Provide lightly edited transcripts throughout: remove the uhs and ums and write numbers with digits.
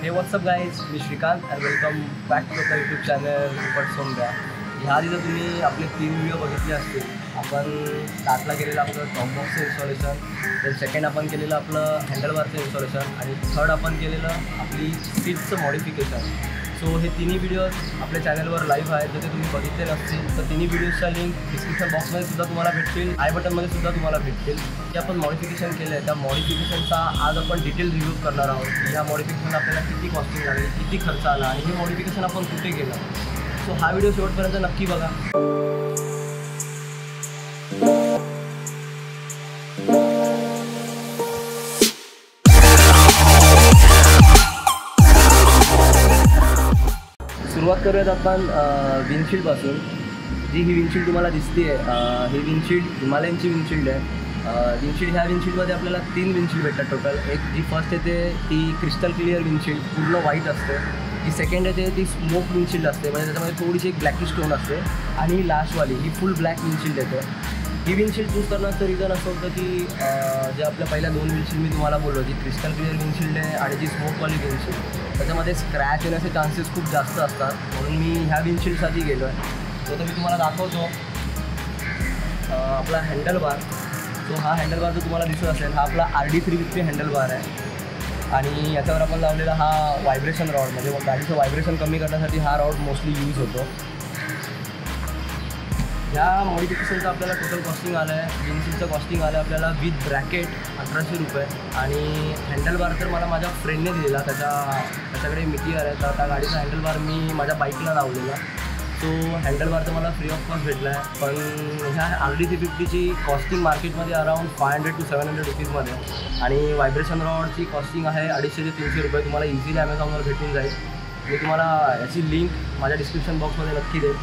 हे what's up guys, मी Shrikant and welcome back to the YouTube channel Upatsombhya. ह्या आधी जर तुम्ही आपले 3 व्हिडिओ बघितले असतील. आपण स्टार्टला केलेलं आपलं टॉप बॉक्सचं इन्स्टॉलेशन, तर सेकंड आपण केलेलं आपलं हँडलबारचं इन्स्टॉलेशन आणि थर्ड आपण केलेलं आपली सीटचं मॉडिफिकेशन. सो हे तिन्ही व्हिडिओज आपल्या चॅनलवर लाईव्ह आहेत. जर ते तुम्ही बघितले नसतील तर तिन्ही व्हिडिओजच्या लिंक डिस्क्रिप्शन बॉक्समध्ये सुद्धा तुम्हाला भेटतील, आय बटनमध्ये सुद्धा तुम्हाला भेटतील. जे आपण मॉडिफिकेशन केलं आहे त्या मॉडिफिकेशनचा आज आपण डिटेल रिव्ह्यू करणार आहोत की ह्या मॉडिफिकेशन आपल्याला किती कॉस्टिंग लागेल, किती खर्च आला आणि हे मॉडिफिकेशन आपण कुठे केलं. सो हा व्हिडिओ शेवटपर्यंत नक्की बघा. सुरुवात करूयात आपण विंडशील्डपासून. जी ही विंडशील्ड तुम्हाला दिसते आहे, ही विंडशील्ड हिमालयनची विंडशील्ड आहे. विंडशील्ड ह्या विंडशील्डमध्ये आपल्याला 3 विंडशील्ड भेटतात टोटल. एक जी फर्स्ट येते ती क्रिस्टल क्लिअर विंडशील्ड, पूर्ण व्हाईट असते. जी सेकंड येते ती स्मोक विंडशील्ड असते, म्हणजे त्याच्यामध्ये थोडीशी एक ब्लॅकी स्टोन असते. आणि ही लास्टवाली ही फुल ब्लॅक विंडशील्ड येते. ही विंडशील्ड चूज करण्याचं रिझन असं होतं की जे आपल्या पहिल्या 2 विंडशील्ड मी तुम्हाला बोललो, जी क्रिस्टल क्लिअर विंडशील्ड आहे आणि जी स्मोकवाली विंडशील्ड, त्याच्यामध्ये स्क्रॅच येण्याचे चान्सेस खूप जास्त असतात. म्हणून मी ह्या विंडशील्डसाठी गेलो आहे. तो तर मी तुम्हाला दाखवतो आपला हँडलबार. तो हा हँडलबार जो तुम्हाला दिसत असेल हा आपला RD350 हँडलबार आहे. आणि याच्यावर आपण लावलेला हा व्हायब्रेशन रॉड, म्हणजे गाडीचं व्हायब्रेशन कमी करण्यासाठी हा रॉड मोस्टली यूज होतो. ह्या मॉडिफिकेशनचं आपल्याला टोटल कॉस्टिंग आलं आहे, विंडशील्डचं कॉस्टिंग आलं आहे आपल्याला विथ ब्रॅकेट 1800 रुपये. आणि हँडलबार तर मला माझ्या फ्रेंडने दिलेला, त्याच्याकडे मिटीआर आहे, तर त्या गाडीचा हँडलबार मी माझ्या बाईकला लावलेला. सो हँडलबार तर मला फ्री ऑफ कॉस्ट भेटला आहे. पण ह्या RD350ची कॉस्टिंग मार्केटमध्ये अराऊंड 500 to 700 रुपीजमध्ये. आणि व्हायब्रेशन रॉडची कॉस्टिंग आहे 250 ते 300 रुपये. तुम्हाला इझिली ॲमेझॉनवर भेटून जाईल. मी तुम्हाला याची लिंक माझ्या डिस्क्रिप्शन बॉक्समध्ये नक्की देईल.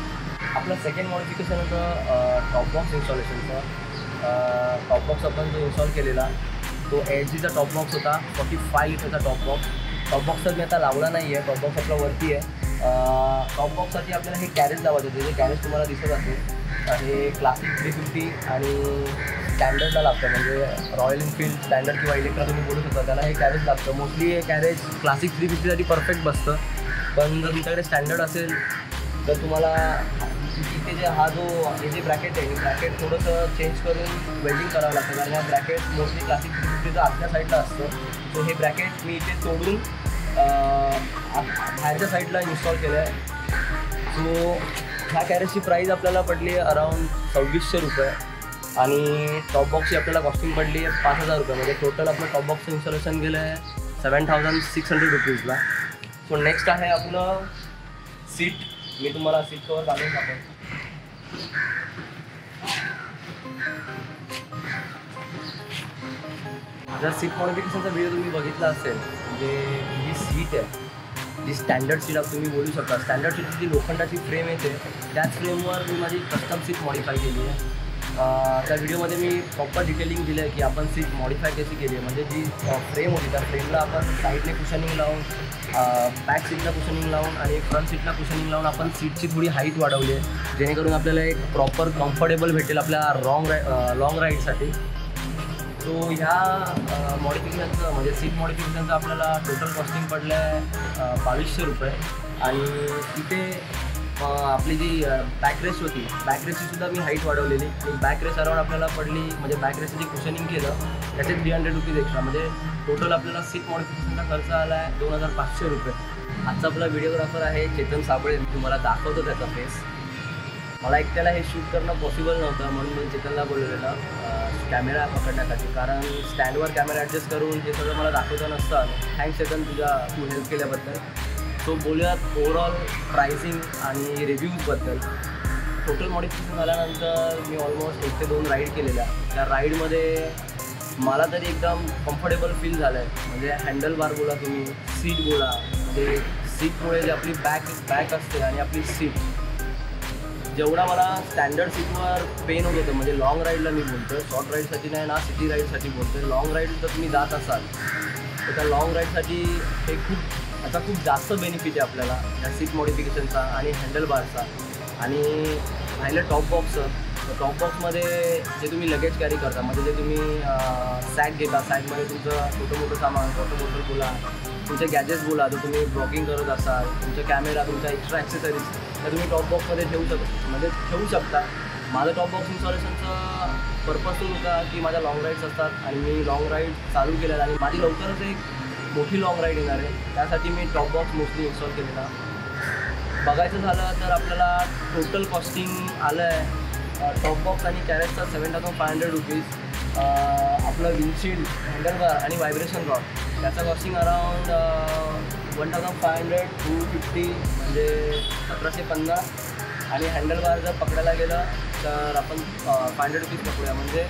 आपलं सेकंड मॉडिफिकेशन होतं टॉप बॉक्स इन्स्टॉलेशनचं. टॉप बॉक्स आपण जो इन्स्टॉल केलेला तो LGचा टॉप बॉक्स होता, 45 लिटरचा टॉप बॉक्स. टॉप बॉक्स तर मी आता लावला नाही आहे, टॉप बॉक्स आपला वरती आहे. टॉप बॉक्ससाठी आपल्याला हे कॅरेज लावायचं होतं. जे कॅरेज तुम्हाला दिसत असेल हे क्लासिक 350 आणि स्टँडर्डला लागतं, म्हणजे रॉयल एनफील्ड स्टँडर्ड किंवा इलेक्ट्रा तुम्ही बोलू शकता, त्याला हे कॅरेज लागतं. मोस्टली हे कॅरेज क्लासिक 350साठी परफेक्ट बसतं. पण जर तुमच्याकडे स्टँडर्ड असेल तर तुम्हाला इथे हे जे ब्रॅकेट आहे, हे ब्रॅकेट थोडंसं चेंज करून वेल्डिंग करावं लागतं. कारण हा ब्रॅकेट मोस्टली क्लासिक 350चं आतल्या साईडला असतं. सो हे ब्रॅकेट मी इथे तोडून बाहेरच्या साईडला इन्स्टॉल केलं आहे. सो ह्या कॅरेजची प्राईस आपल्याला पडली आहे अराऊंड 2600 रुपये. आणि टॉप बॉक्सची आपल्याला कॉस्टिंग पडली आहे 5000 रुपये. म्हणजे टोटल आपलं टॉप बॉक्सचं इन्स्टॉलेशन गेलं आहे 7600 रुपीजला. सो नेक्स्ट आहे आपलं सीट. मी तुम्हाला सीट कवर काढून टाकेन. जर सीट मॉडिफिकेशनचा व्हिडिओ तुम्ही बघितला असेल, म्हणजे ही सीट आहे जी स्टँडर्ड सीट तुम्ही बोलू शकता. स्टँडर्ड सीटची जी लोखंडाची फ्रेम येते त्याच फ्रेमवर मी माझी कस्टम सीट मॉडिफाय केली आहे. त्या व्हिडिओमध्ये मी प्रॉपर डिटेलिंग दिलं आहे की आपण सीट मॉडिफाय कशी केली आहे. म्हणजे जी फ्रेम होती त्या फ्रेमला आपण साईडने कुशनिंग लावून, बॅक सीटला कुशनिंग लावून आणि फ्रंट सीटला कुशनिंग लावून आपण सीटची थोडी हाईट वाढवली आहे, जेणेकरून आपल्याला एक प्रॉपर कम्फर्टेबल भेटेल आपल्या लॉंग राईडसाठी. सो ह्या मॉडिफिकेशनचं म्हणजे सीट मॉडिफिकेशनचं आपल्याला टोटल कॉस्टिंग पडलं आहे 2200 रुपये. आणि इथे आपली जी बॅकरेस्ट होती, बॅकरेस्टचीसुद्धा मी हाईट वाढवलेली. आणि बॅकरेस्ट अराउंड आपल्याला पडली, म्हणजे बॅकरेस्टची जे कुशनिंग केलं त्याचे 300 रुपीज एक्स्ट्रा. म्हणजे टोटल आपल्याला सीट मॉडिफिकेशनचा खर्च आला आहे 2500 रुपये. आजचा आपला व्हिडिओग्राफर आहे चेतन साबळे. मी तुम्हाला दाखवतो त्याचा फेस. मला एकट्याला हे शूट करणं पॉसिबल नव्हतं, म्हणून मी चेतनला बोलवलेलं कॅमेरा पकडण्यासाठी. कारण स्टँडवर कॅमेरा ॲडजस्ट करून हे सगळं मला दाखवतं नसतं. थँक्स चेतन तू हेल्प केल्याबद्दल. सो बोलूयात ओव्हरऑल प्राइसिंग आणि रिव्ह्यूजबद्दल. टोटल मॉडिफिकेशन झाल्यानंतर मी ऑलमोस्ट 1 ते 2 राईड केलेल्या. त्या राईडमध्ये मला तरी एकदम कम्फर्टेबल फील झालं आहे. म्हणजे हँडलबार बोला तुम्ही, सीट बोला, ते सीटमुळे जी आपली बॅक असते आणि आपली सीट, जेवढा मला स्टँडर्ड सीटवर पेन होत होतं, म्हणजे लॉंग राईडला मी बोलतो, शॉर्ट राईडसाठी नाही ना, सिटी राईडसाठी बोलतो. लॉंग राईड जर तुम्ही जात असाल तर त्या लॉंग राईडसाठी हे खूप जास्त बेनिफिट आहे आपल्याला या सीट मॉडिफिकेशनचा आणि हँडलबारचा. आणि राहिलं टॉप बॉक्सचं, टॉप बॉक्समध्ये जे तुम्ही लगेज कॅरी करता, म्हणजे जे तुम्ही सॅक घेता, सॅकमध्ये तुमचं छोटं मोठं सामान, वॉटर बॉटल बोला, तुमचे गॅजेट्स बोला, जर तुम्ही ब्लॉगिंग करत असाल, तुमचा कॅमेरा, तुमच्या एक्स्ट्रा ॲक्सेसरीज तर तुम्ही टॉप बॉक्समध्ये ठेवू शकता. माझं टॉप बॉक्स इन्स्टॉलेशनचा पर्पज तो होता की माझ्या लाँग राईड्स असतात आणि मी लाँग राईड चालू केलेला आणि माझी लवकरच एक मोठी लाँग राईड येणार आहे. त्यासाठी मी टॉप बॉक्स मोस्टली इन्स्टॉल केलेला. बघायचं झालं तर आपल्याला टोटल कॉस्टिंग आलं आहे टॉप बॉक्स आणि कॅरेटचा 7,500 रुपीज. आपलं विंडशील्ड, हँडलबार आणि व्हायब्रेशन रॉड त्याचा कॉस्टिंग अराउंड 1,500 to 250 म्हणजे 1,750. आणि हँडलबार जर पकडायला गेलं तर आपण 500 रुपीज पकडूया, म्हणजे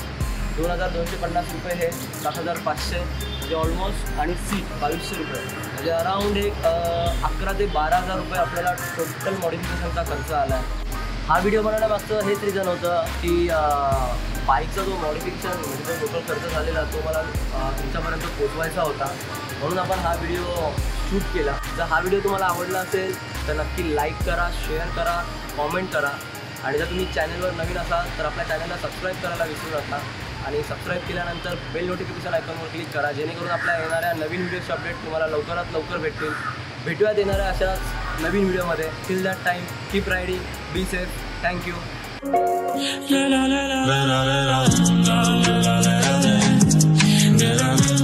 2,250 रुपये हे 7,500 म्हणजे ऑलमोस्ट. आणि सीट 2,200 रुपये म्हणजे अराऊंड एक 11,000 ते 12,000 रुपये आपल्याला टोटल मॉडिफिकेशनचा खर्च आला आहे. हा व्हिडिओ बनवण्यामागचं हेच रिझन होतं की बाईकचा जो मॉडिफिकेशन म्हणजे जो टोटल खर्च झालेला तो मला तुमच्यापर्यंत पोचवायचा होता, म्हणून आपण हा व्हिडिओ शूट केला. जर हा व्हिडिओ तुम्हाला आवडला असेल तर नक्की लाईक करा, शेअर करा, कॉमेंट करा. आणि जर तुम्ही चॅनलवर नवीन असाल तर आपल्या चॅनलला सबस्क्राईब करायला विसरू नका. आणि सबस्क्राईब केल्यानंतर बेल नोटिफिकेशन आयकॉनवर क्लिक करा, जेणेकरून आपल्या येणाऱ्या नवीन व्हिडिओचे अपडेट तुम्हाला लवकरात लवकर भेटतील. भेटूयात येणाऱ्या अशाच नवीन व्हिडिओमध्ये. Till that time keep riding, be safe. Thank you. La la la la la la la la la la la la la la la la.